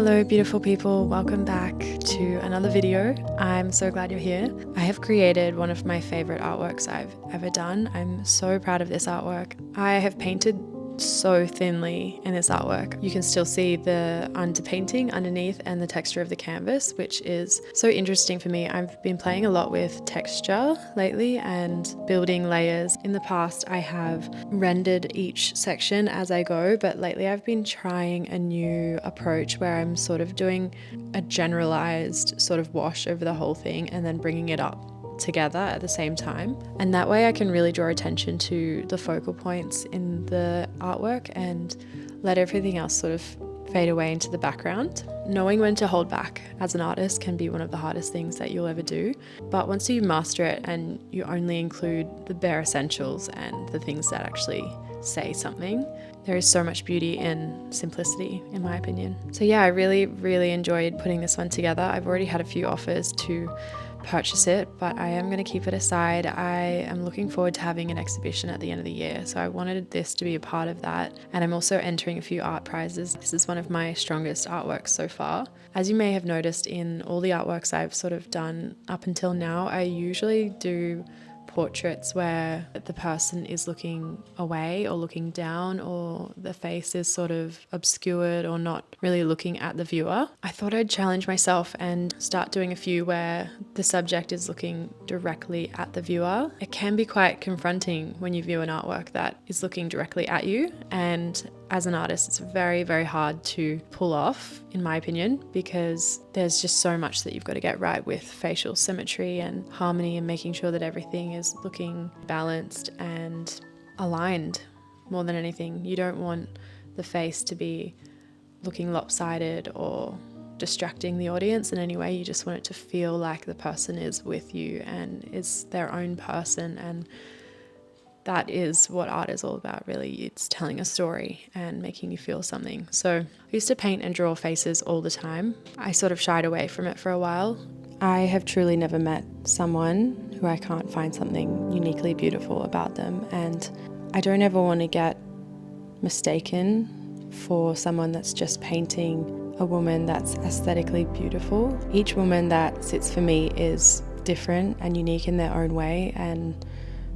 Hello beautiful people, welcome back to another video. I'm so glad you're here. I have created one of my favorite artworks I've ever done. I'm so proud of this artwork. I have painted so thinly in this artwork. You can still see the underpainting underneath and the texture of the canvas, which is so interesting for me. I've been playing a lot with texture lately and building layers. In the past, I have rendered each section as I go, but lately I've been trying a new approach where I'm sort of doing a generalized sort of wash over the whole thing and then bringing it up together at the same time, and that way I can really draw attention to the focal points in the artwork and let everything else sort of fade away into the background. Knowing when to hold back as an artist can be one of the hardest things that you'll ever do, but once you master it and you only include the bare essentials and the things that actually say something, there is so much beauty in simplicity, in my opinion. So yeah, I really enjoyed putting this one together. I've already had a few offers to purchase it, but I am going to keep it aside. I am looking forward to having an exhibition at the end of the year, so I wanted this to be a part of that, and I'm also entering a few art prizes. This is one of my strongest artworks so far. As you may have noticed in all the artworks I've sort of done up until now, I usually do portraits where the person is looking away or looking down, or the face is sort of obscured or not really looking at the viewer. I thought I'd challenge myself and start doing a few where the subject is looking directly at the viewer. It can be quite confronting when you view an artwork that is looking directly at you, and as an artist, it's very hard to pull off, in my opinion, because there's just so much that you've got to get right with facial symmetry and harmony and making sure that everything is looking balanced and aligned more than anything. You don't want the face to be looking lopsided or distracting the audience in any way. You just want it to feel like the person is with you and is their own person, and that is what art is all about, really. It's telling a story and making you feel something. So I used to paint and draw faces all the time. I sort of shied away from it for a while. I have truly never met someone who I can't find something uniquely beautiful about them, and I don't ever want to get mistaken for someone that's just painting a woman that's aesthetically beautiful. Each woman that sits for me is different and unique in their own way, and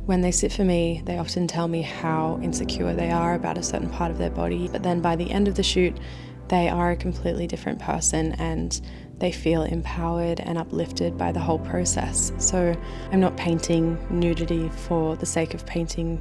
when they sit for me, they often tell me how insecure they are about a certain part of their body, but then by the end of the shoot, they are a completely different person and they feel empowered and uplifted by the whole process. So I'm not painting nudity for the sake of painting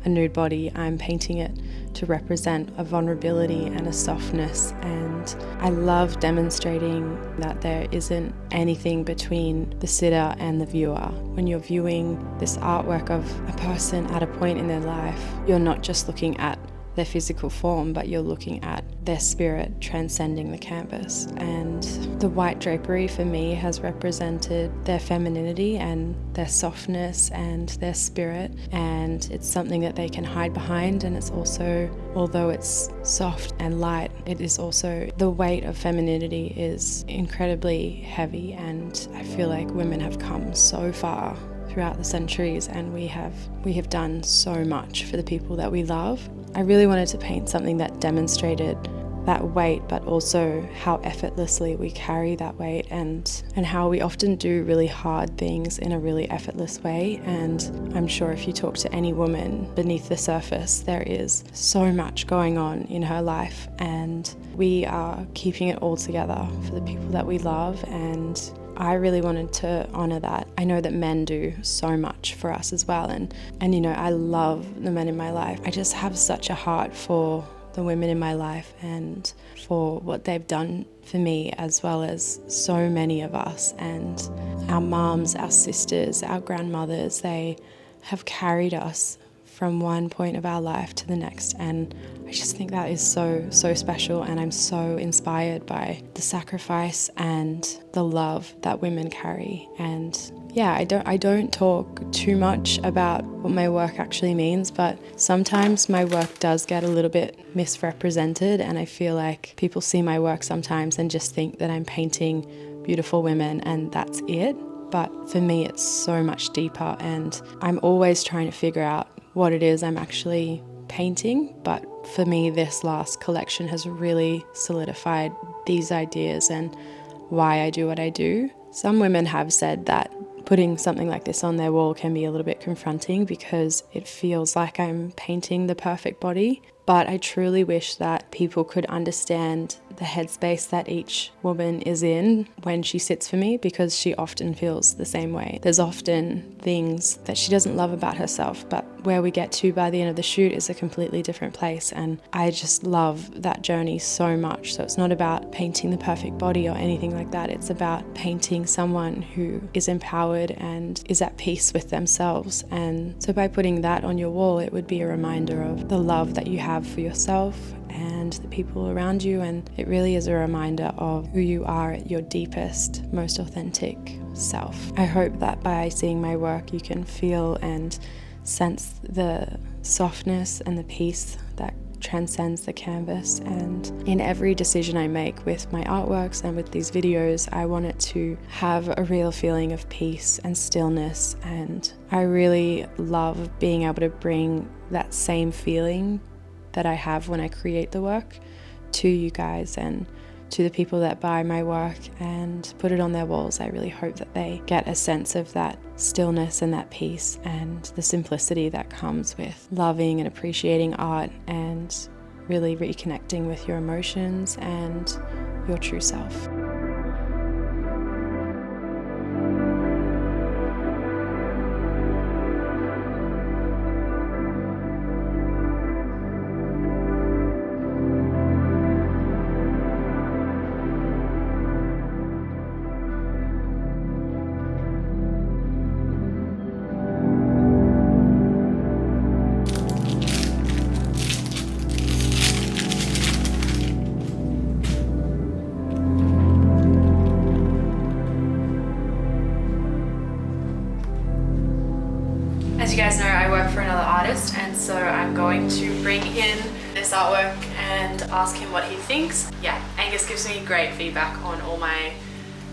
a nude body. I'm painting it to represent a vulnerability and a softness, and I love demonstrating that there isn't anything between the sitter and the viewer. When you're viewing this artwork of a person at a point in their life, you're not just looking at their physical form, but you're looking at their spirit transcending the canvas. And the white drapery for me has represented their femininity and their softness and their spirit, and it's something that they can hide behind. And it's also, although it's soft and light, it is also, the weight of femininity is incredibly heavy, and I feel like women have come so far throughout the centuries, and we have done so much for the people that we love. I really wanted to paint something that demonstrated that weight, but also how effortlessly we carry that weight, and how we often do really hard things in a really effortless way. And I'm sure if you talk to any woman beneath the surface, there is so much going on in her life, and we are keeping it all together for the people that we love, and I really wanted to honour that. I know that men do so much for us as well, and you know, I love the men in my life. I just have such a heart for the women in my life and for what they've done for me, as well as so many of us, and our mums, our sisters, our grandmothers. They have carried us from one point of our life to the next, and I just think that is so special, and I'm so inspired by the sacrifice and the love that women carry. And yeah, I don't talk too much about what my work actually means, but sometimes my work does get a little bit misrepresented, and I feel like people see my work sometimes and just think that I'm painting beautiful women and that's it. But for me, it's so much deeper, and I'm always trying to figure out what it is I'm actually painting. But for me, this last collection has really solidified these ideas and why I do what I do. Some women have said that putting something like this on their wall can be a little bit confronting because it feels like I'm painting the perfect body. But I truly wish that people could understand the headspace that each woman is in when she sits for me, because she often feels the same way. There's often things that she doesn't love about herself, but where we get to by the end of the shoot is a completely different place, and I just love that journey so much. So it's not about painting the perfect body or anything like that. It's about painting someone who is empowered and is at peace with themselves. And so by putting that on your wall, it would be a reminder of the love that you have for yourself and the people around you, and it really is a reminder of who you are at your deepest, most authentic self. I hope that by seeing my work you can feel and sense the softness and the peace that transcends the canvas. And in every decision I make with my artworks and with these videos, I want it to have a real feeling of peace and stillness, and I really love being able to bring that same feeling that I have when I create the work to you guys and to the people that buy my work and put it on their walls. I really hope that they get a sense of that stillness and that peace and the simplicity that comes with loving and appreciating art and really reconnecting with your emotions and your true self. As you guys know, I work for another artist, and so I'm going to bring in this artwork and ask him what he thinks. Yeah, Angus gives me great feedback on all my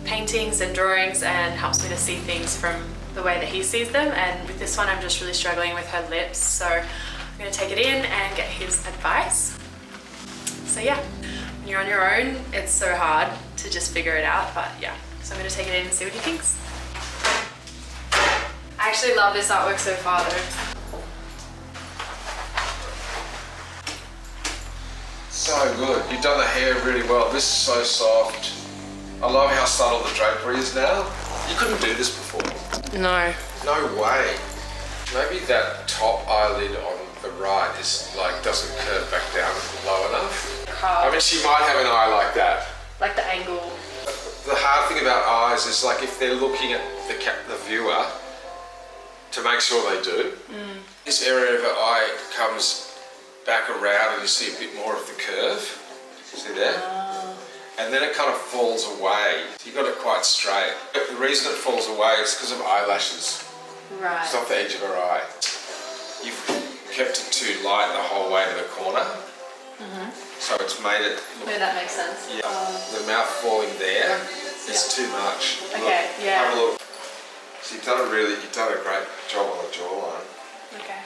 paintings and drawings and helps me to see things from the way that he sees them, and with this one I'm just really struggling with her lips, so I'm going to take it in and get his advice. So yeah, when you're on your own it's so hard to just figure it out, but yeah, so I'm going to take it in and see what he thinks. I actually love this artwork so far though. So good. You've done the hair really well. This is so soft. I love how subtle the drapery is now. You couldn't do this before. No. No way. Maybe that top eyelid on the right is like doesn't curve back down low enough. I mean, she might have an eye like that. Like the angle. The hard thing about eyes is like if they're looking at the viewer, to make sure they do. This area of her eye comes back around and you see a bit more of the curve. See there? And then it kind of falls away. You got it quite straight. But the reason it falls away is because of eyelashes. Right. It's not the edge of her eye. You've kept it too light the whole way to the corner. So it's made it look... No, that makes sense. Yeah. The mouth falling there is too much. Okay, look, yeah. Have a look. So you've done a great job on the jawline. Okay.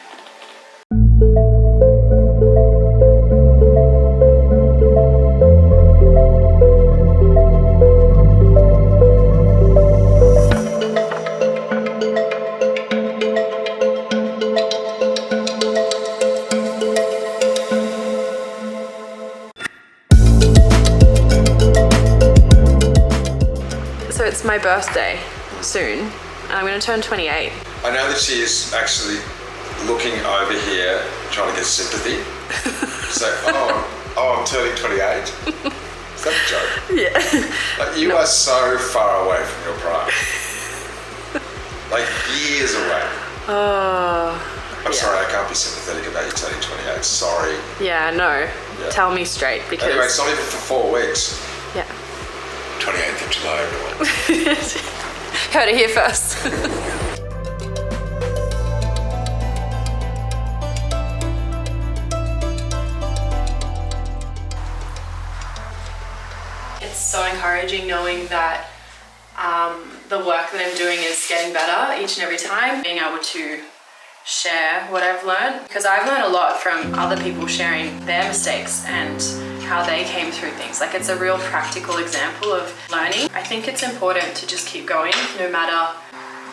So it's my birthday soon. I'm going to turn 28. I know that she is actually looking over here, trying to get sympathy. So, I'm turning 28. Is that a joke? Yeah. Like, you are so far away from your prime. Like, years away. I'm sorry, I can't be sympathetic about you turning 28. Sorry. Yeah, no. Yeah. Tell me straight, because... Anyway, it's not even for 4 weeks. Yeah. 28th of July, everyone. Heard it here first. It's so encouraging knowing that the work that I'm doing is getting better each and every time. Being able to share what I've learned, because I've learned a lot from other people sharing their mistakes and how they came through things. Like, it's a real practical example of learning. I think it's important to just keep going no matter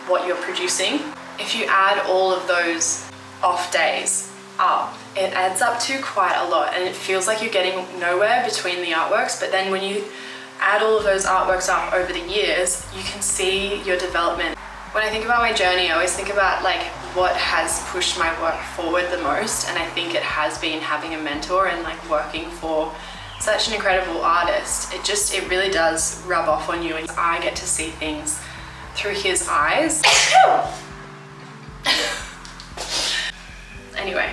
what you're producing. If you add all of those off days up, it adds up to quite a lot, and it feels like you're getting nowhere between the artworks. But then when you add all of those artworks up over the years, you can see your development. When I think about my journey, I always think about like what has pushed my work forward the most, and I think it has been having a mentor and like working for such an incredible artist. It really does rub off on you, and I get to see things through his eyes. Anyway,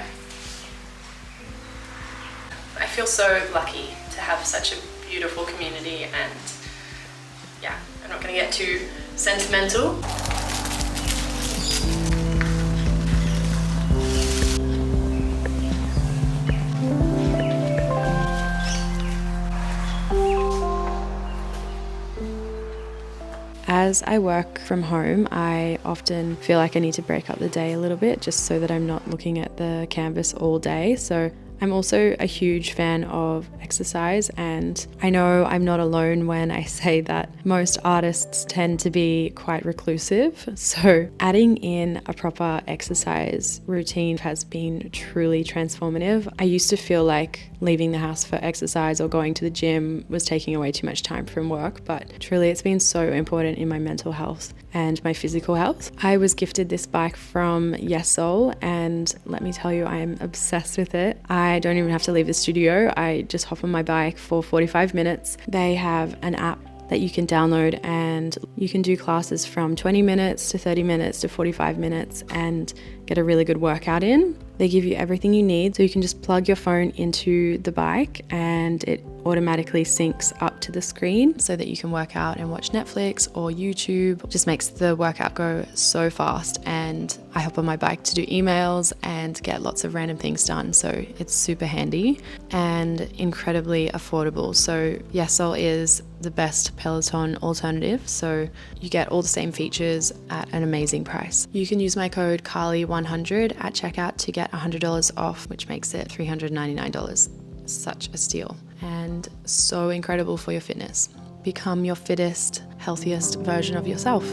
I feel so lucky to have such a beautiful community, and yeah, I'm not gonna get too sentimental. As I work from home, I often feel like I need to break up the day a little bit just so that I'm not looking at the canvas all day. So I'm also a huge fan of exercise, and I know I'm not alone when I say that most artists tend to be quite reclusive. So adding in a proper exercise routine has been truly transformative. I used to feel like leaving the house for exercise or going to the gym was taking away too much time from work, but truly it's been so important in my mental health and my physical health. I was gifted this bike from Yesoul, and let me tell you, I am obsessed with it. I don't even have to leave the studio. I just hop on my bike for 45 minutes. They have an app that you can download, and you can do classes from 20 minutes to 30 minutes to 45 minutes and get a really good workout in. They give you everything you need, so you can just plug your phone into the bike and it automatically syncs up to the screen so that you can work out and watch Netflix or YouTube. It just makes the workout go so fast, and I hop on my bike to do emails and get lots of random things done, so it's super handy and incredibly affordable. So Yesoul is the best Peloton alternative, so you get all the same features at an amazing price. You can use my code CARLY100 at checkout to get $100 off, which makes it $399. Such a steal, and so incredible for your fitness. Become your fittest, healthiest version of yourself.